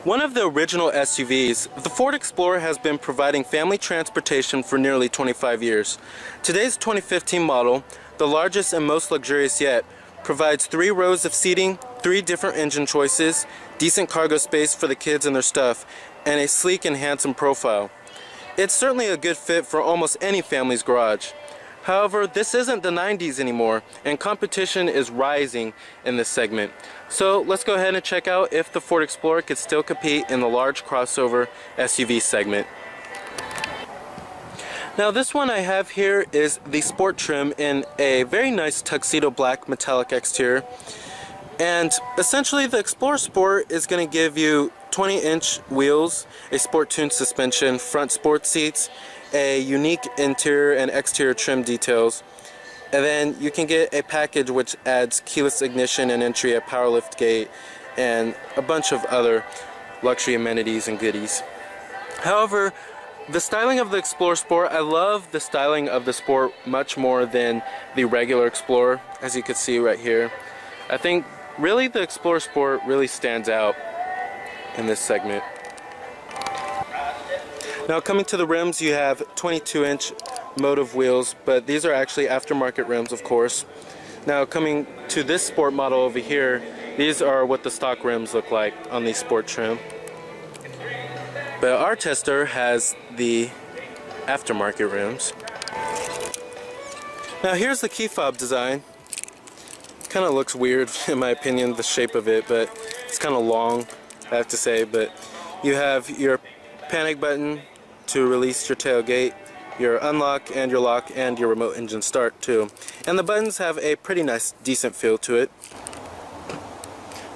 One of the original SUVs, the Ford Explorer has been providing family transportation for nearly 25 years. Today's 2015 model, the largest and most luxurious yet, provides 3 rows of seating, 3 different engine choices, decent cargo space for the kids and their stuff, and a sleek and handsome profile. It's certainly a good fit for almost any family's garage. However, this isn't the 90s anymore, and competition is rising in this segment. So let's go ahead and check out if the Ford Explorer could still compete in the large crossover SUV segment. Now this one I have here is the Sport trim in a very nice tuxedo black metallic exterior. And essentially the Explorer Sport is going to give you 20-inch wheels, a sport-tuned suspension, front sport seats, a unique interior and exterior trim details, and then you can get a package which adds keyless ignition and entry, a power lift gate, and a bunch of other luxury amenities and goodies. However, the styling of the Explorer Sport, I love the styling of the Sport much more than the regular Explorer, as you can see right here. I think really the Explorer Sport really stands out in this segment. Now coming to the rims, you have 22-inch Motiv wheels, but these are actually aftermarket rims, of course. Now coming to this Sport model over here, these are what the stock rims look like on the Sport trim. But our tester has the aftermarket rims. Now here's the key fob design. Kind of looks weird in my opinion, the shape of it, but it's kind of long, I have to say. But you have your panic button to release your tailgate, your unlock and your lock, and your remote engine start too. And the buttons have a pretty nice, decent feel to it.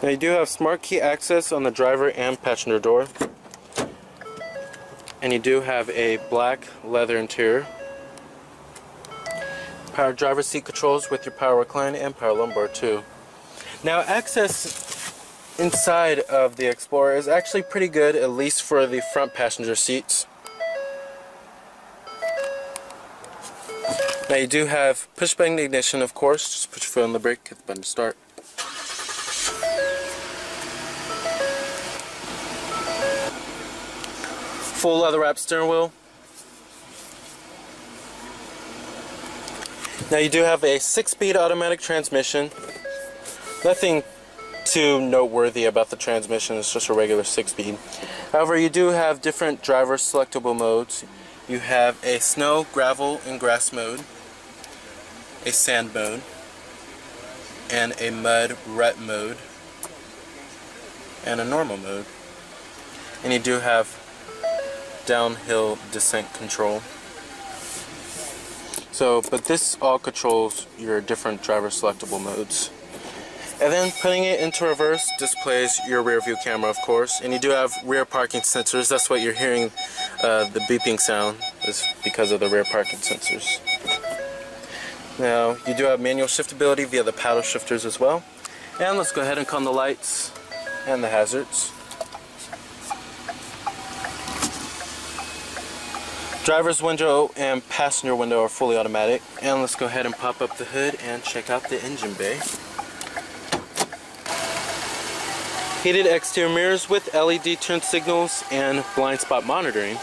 Now you do have smart key access on the driver and passenger door. And you do have a black leather interior. Power driver seat controls with your power recline and power lumbar too. Now access inside of the Explorer is actually pretty good, at least for the front passenger seats. Now you do have push button ignition, of course. Just put your foot on the brake, hit the button to start. Full leather wrapped steering wheel. Now you do have a 6-speed automatic transmission. Nothing too noteworthy about the transmission, it's just a regular 6-speed. However, you do have different driver selectable modes. You have a snow, gravel, and grass mode, a sand mode, and a mud rut mode, and a normal mode. And you do have downhill descent control. But this all controls your different driver selectable modes. And then putting it into reverse displays your rear view camera, of course, and you do have rear parking sensors. That's what you're hearing, the beeping sound is because of the rear parking sensors. Now you do have manual shiftability via the paddle shifters as well. And let's go ahead and calm the lights and the hazards. Driver's window and passenger window are fully automatic. And let's go ahead and pop up the hood and check out the engine bay. Heated exterior mirrors with LED turn signals and blind spot monitoring.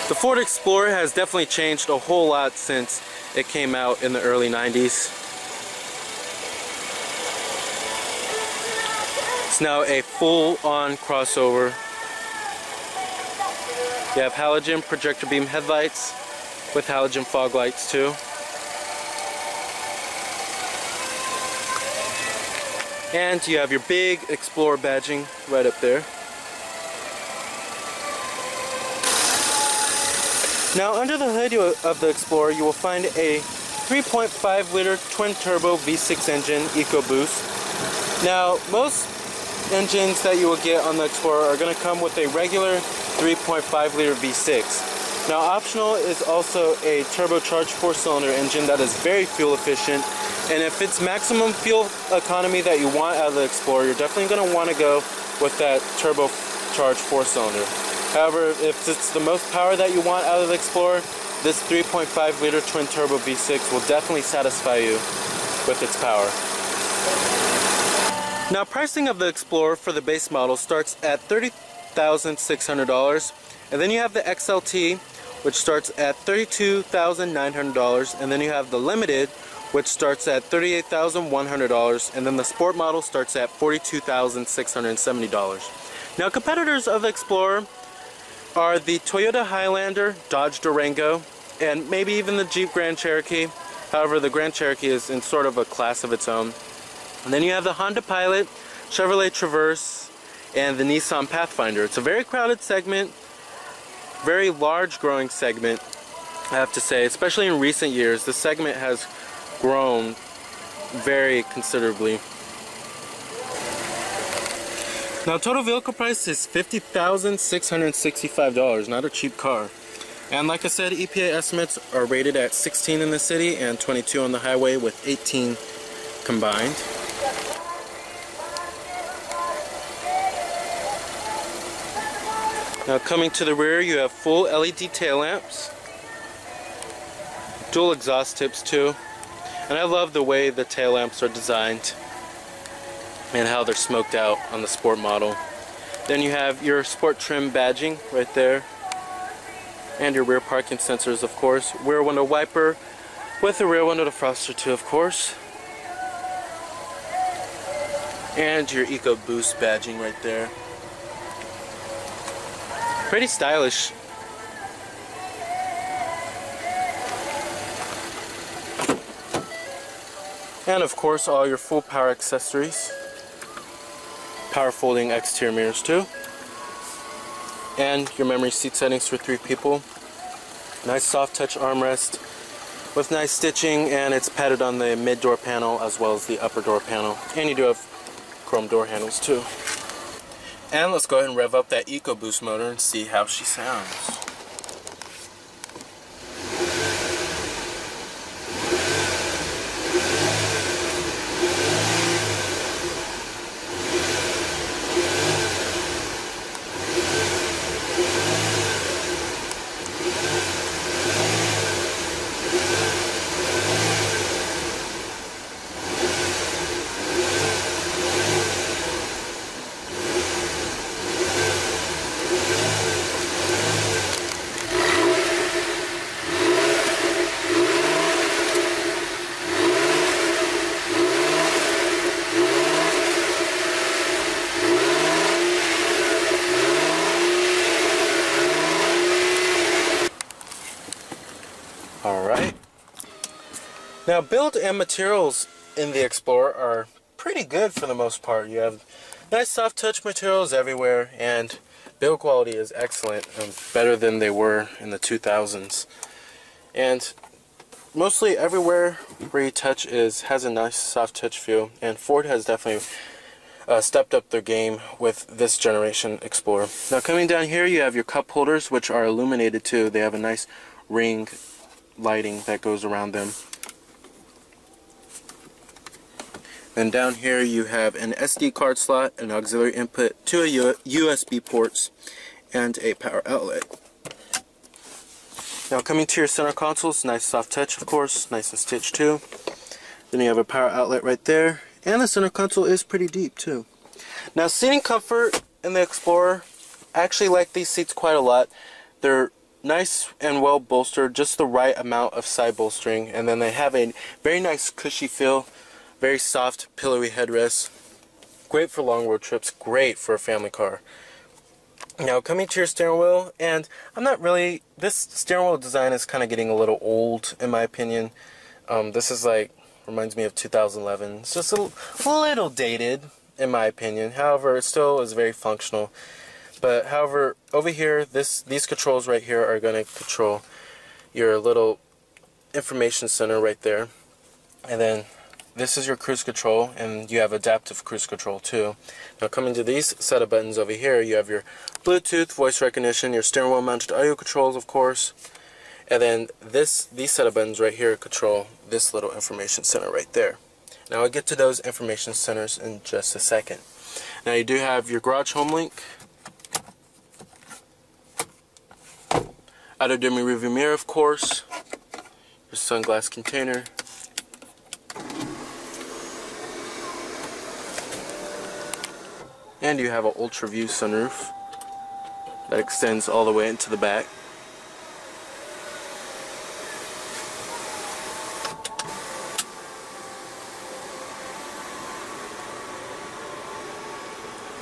The Ford Explorer has definitely changed a whole lot since it came out in the early 90s. It's now a full-on crossover. You have halogen projector beam headlights with halogen fog lights too. And you have your big Explorer badging right up there. Now under the hood of the Explorer you will find a 3.5 liter twin turbo V6 engine EcoBoost. Now most engines that you will get on the Explorer are going to come with a regular 3.5 liter V6. Now optional is also a turbocharged 4-cylinder engine that is very fuel efficient. And if it's maximum fuel economy that you want out of the Explorer, you're definitely going to want to go with that turbocharged 4-cylinder. However, if it's the most power that you want out of the Explorer, this 3.5 liter twin turbo V6 will definitely satisfy you with its power. Now, pricing of the Explorer for the base model starts at $30,600, and then you have the XLT, which starts at $32,900, and then you have the Limited, which starts at $38,100, and then the Sport model starts at $42,670. Now, competitors of the Explorer are the Toyota Highlander, Dodge Durango, and maybe even the Jeep Grand Cherokee. However, the Grand Cherokee is in sort of a class of its own. And then you have the Honda Pilot, Chevrolet Traverse, and the Nissan Pathfinder. It's a very crowded segment, very large growing segment, I have to say. Especially in recent years, the segment has grown very considerably. Now, total vehicle price is $50,665, not a cheap car. And like I said, EPA estimates are rated at 16 in the city and 22 on the highway, with 18 combined. Now, coming to the rear, you have full LED tail lamps, dual exhaust tips too, and I love the way the tail lamps are designed and how they're smoked out on the Sport model. Then you have your Sport trim badging right there, and your rear parking sensors, of course. Rear window wiper with a rear window defroster too, of course. And your EcoBoost badging right there. Pretty stylish. And of course, all your full power accessories. Power folding exterior mirrors too. And your memory seat settings for 3 people. Nice soft touch armrest with nice stitching, and it's padded on the mid door panel as well as the upper door panel. And you do have chrome door handles too. And let's go ahead and rev up that EcoBoost motor and see how she sounds. Alright. Now, build and materials in the Explorer are pretty good for the most part. You have nice soft touch materials everywhere, and build quality is excellent, better than they were in the 2000s. And mostly everywhere where you touch has a nice soft touch feel, and Ford has definitely stepped up their game with this generation Explorer. Now, coming down here, you have your cup holders, which are illuminated too. They have a nice ring lighting that goes around them. And down here you have an SD card slot, an auxiliary input, 2 USB ports, and a power outlet. Now, coming to your center console, it's nice soft touch, of course, nice and stitched too. Then you have a power outlet right there, and the center console is pretty deep too. Now, seating comfort in the Explorer, I actually like these seats quite a lot. They're nice and well bolstered, just the right amount of side bolstering, and then they have a very nice cushy feel, very soft pillowy headrest. Great for long road trips, great for a family car. Now, coming to your steering wheel, and this steering wheel design is kind of getting a little old in my opinion. This is reminds me of 2011. It's just a little dated in my opinion. However, it still is very functional. But however, over here, these controls right here are going to control your little information center right there. And then this is your cruise control, and you have adaptive cruise control too. Now, coming to these set of buttons over here, you have your Bluetooth, voice recognition, your steering wheel mounted audio controls, of course. And then these set of buttons right here control this little information center right there. Now, I'll get to those information centers in just a second. Now, you do have your garage home link, auto dimming rearview mirror, of course, your sunglass container, And you have an ultra view sunroof that extends all the way into the back.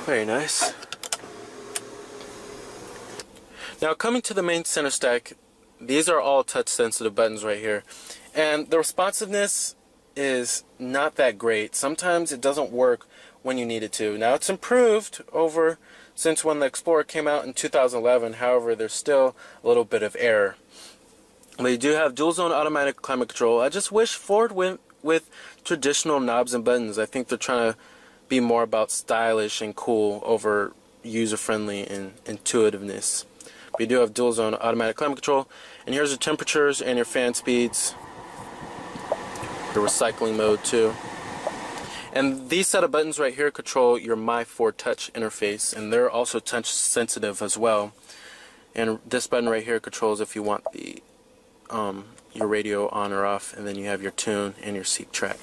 Very nice. Now coming to the main center stack, these are all touch sensitive buttons right here. And the responsiveness is not that great. Sometimes it doesn't work when you need it to. Now it's improved over since when the Explorer came out in 2011. However, there's still a little bit of error. But you do have dual zone automatic climate control. I just wish Ford went with traditional knobs and buttons. I think they're trying to be more about stylish and cool over user-friendly and intuitiveness. But you do have dual zone automatic climate control, and here's your temperatures and your fan speeds, your recycling mode too. And these set of buttons right here control your My Ford Touch interface, and they're also touch sensitive as well. And this button right here controls if you want the your radio on or off, and then you have your tune and your seat track.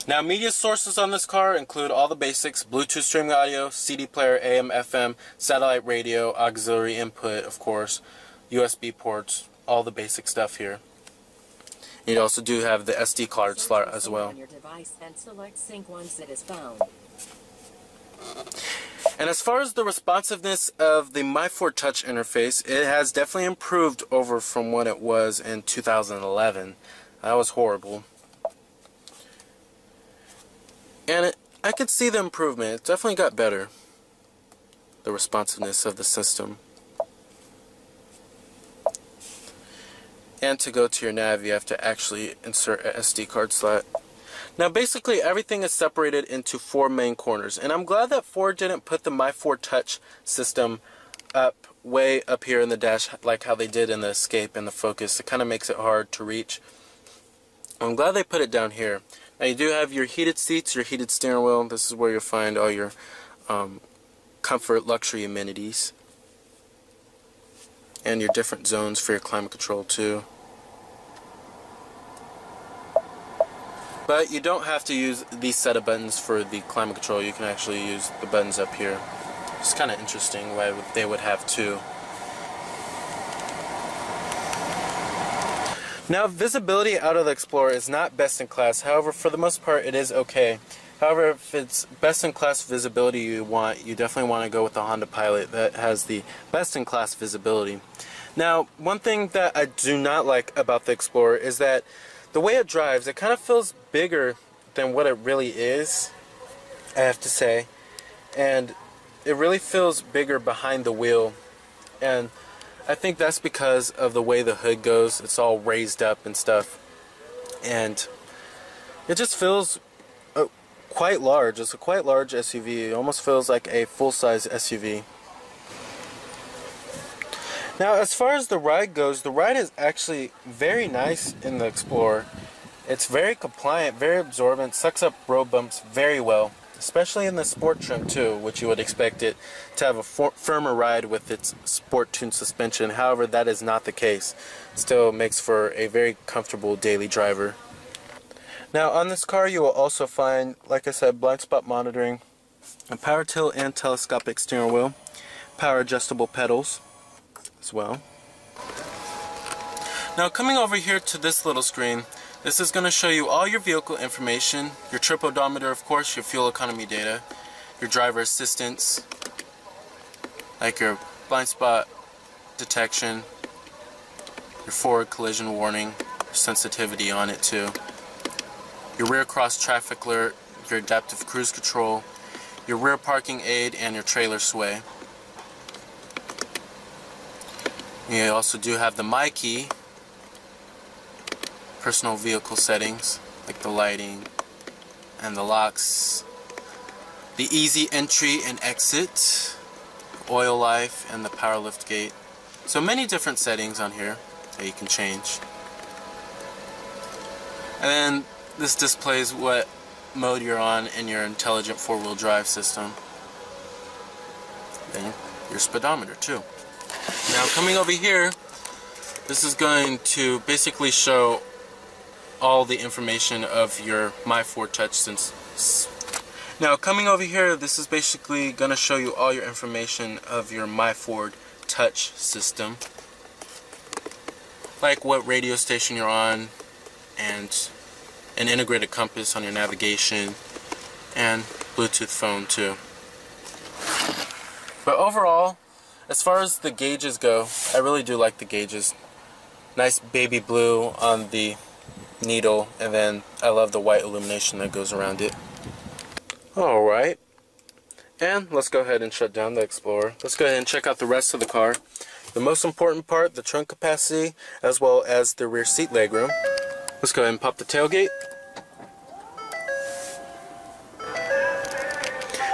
Now, media sources on this car include all the basics: Bluetooth streaming audio, CD player, AM, FM, satellite radio, auxiliary input, of course, USB ports, all the basic stuff here. You also do have the SD card slot as well. And as far as the responsiveness of the My Ford Touch interface, it has definitely improved over from what it was in 2011. That was horrible. And I could see the improvement. It definitely got better, the responsiveness of the system. And to go to your nav, you have to actually insert a SD card slot. Now basically everything is separated into 4 main corners, and I'm glad that Ford didn't put the My Ford Touch system way up here in the dash like how they did in the Escape and the Focus. It kind of makes it hard to reach. I'm glad they put it down here. Now you do have your heated seats, your heated steering wheel. This is where you'll find all your comfort, luxury amenities. And your different zones for your climate control too. But you don't have to use these set of buttons for the climate control. You can actually use the buttons up here. It's kind of interesting why they would have two. Now, visibility out of the Explorer is not best in class. However, for the most part, it is okay. However, if it's best in class visibility you definitely want to go with the Honda Pilot that has the best in class visibility. Now, one thing that I do not like about the Explorer is that the way it drives, it kind of feels bigger than what it really is, I have to say. And it really feels bigger behind the wheel. And I think that's because of the way the hood goes. It's all raised up and stuff. And it just feels quite large. It's a quite large SUV. It almost feels like a full-size SUV. Now, as far as the ride goes, the ride is actually very nice in the Explorer. It's very compliant, very absorbent, sucks up road bumps very well, especially in the sport trim too, which you would expect it to have a firmer ride with its sport tuned suspension. However, that is not the case. It still makes for a very comfortable daily driver. Now, on this car you will also find, like I said, blind spot monitoring, a power tilt and telescopic steering wheel, power adjustable pedals as well. Now, coming over here to this little screen, this is going to show you all your vehicle information, your trip odometer, of course, your fuel economy data, your driver assistance, like your blind spot detection, your forward collision warning, your sensitivity on it too, your rear cross traffic alert, your adaptive cruise control, your rear parking aid, and your trailer sway. You also do have the My Key, personal vehicle settings like the lighting and the locks, the easy entry and exit, oil life, and the power lift gate. So many different settings on here that you can change. And then this displays what mode you're on in your intelligent four-wheel drive system. Then your speedometer too. Now, coming over here, this is going to basically show all the information of your My Ford Touch Now coming over here, this is basically going to show you all your information of your MyFord touch system. Like what radio station you're on, and an integrated compass on your navigation, and Bluetooth phone too. But overall, as far as the gauges go, I really do like the gauges. Nice baby blue on the needle, and then I love the white illumination that goes around it. Alright, and let's go ahead and shut down the Explorer. Let's go ahead and check out the rest of the car. The most important part, the trunk capacity, as well as the rear seat legroom. Let's go ahead and pop the tailgate.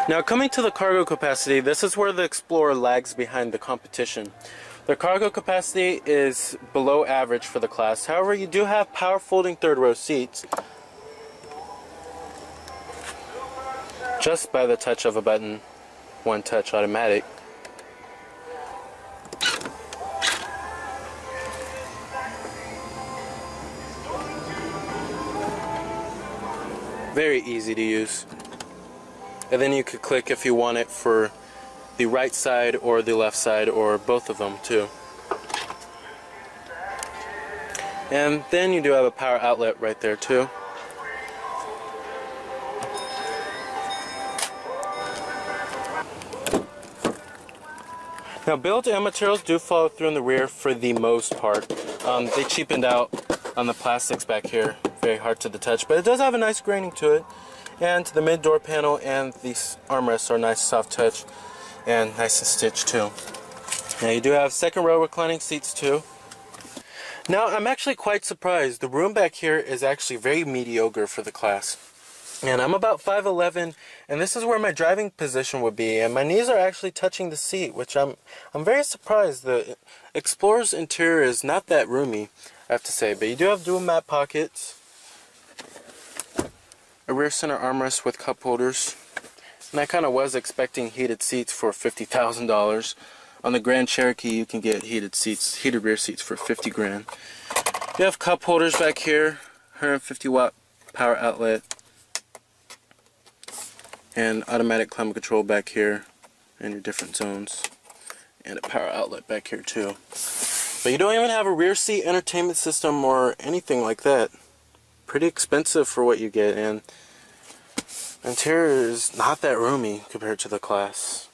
Now coming to the cargo capacity, this is where the Explorer lags behind the competition. The cargo capacity is below average for the class. However, you do have power folding third row seats, just by the touch of a button, one touch automatic. Very easy to use. And then you could click if you want it for the right side or the left side, or both of them too. And then you do have a power outlet right there too. Now built-in materials do follow through in the rear for the most part. They cheapened out on the plastics back here, very hard to the touch, but it does have a nice graining to it. And the mid door panel and these armrests are nice soft touch and nice and stitched too. Now you do have second row reclining seats too. Now I'm actually quite surprised. The room back here is actually very mediocre for the class. And I'm about 5'11", and this is where my driving position would be, and my knees are actually touching the seat, which I'm very surprised. The Explorer's interior is not that roomy, I have to say, but you do have dual mat pockets, a rear center armrest with cup holders, and I kind of was expecting heated seats for $50,000. On the Grand Cherokee you can get heated rear seats for 50 grand. You have cup holders back here, 150 watt power outlet, and automatic climate control back here in your different zones, and a power outlet back here too. But you don't even have a rear seat entertainment system or anything like that. Pretty expensive for what you get, and interior is not that roomy compared to the class.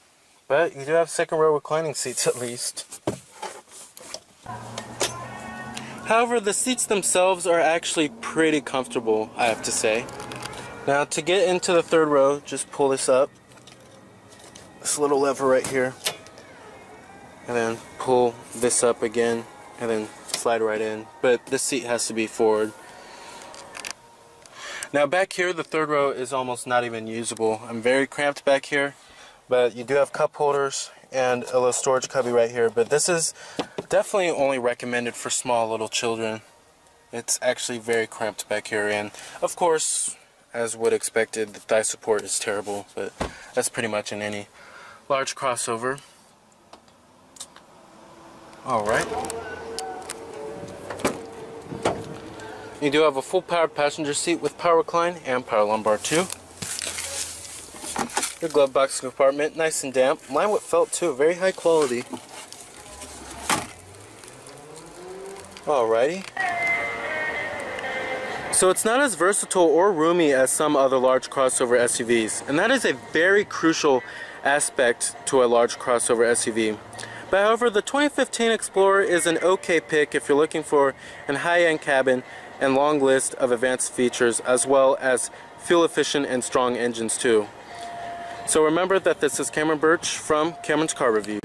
But you do have second row reclining seats at least. However, the seats themselves are actually pretty comfortable, I have to say. Now to get into the third row, just pull this up, this little lever right here, and then pull this up again, and then slide right in. But this seat has to be forward. Now back here, the third row is almost not even usable. I'm very cramped back here, but you do have cup holders and a little storage cubby right here. But this is definitely only recommended for small little children. It's actually very cramped back here, and of course, as would expected, the thigh support is terrible, but that's pretty much in any large crossover. Alright. You do have a full powered passenger seat with power recline and power lumbar too. Your glove box compartment, nice and damp. Lined with felt too, very high quality. Alrighty. So it's not as versatile or roomy as some other large crossover SUVs, and that is a very crucial aspect to a large crossover SUV. But however, the 2015 Explorer is an okay pick if you're looking for a high-end cabin and long list of advanced features, as well as fuel efficient and strong engines too. So remember that this is Cameron Birch from Cameron's Car Reviews.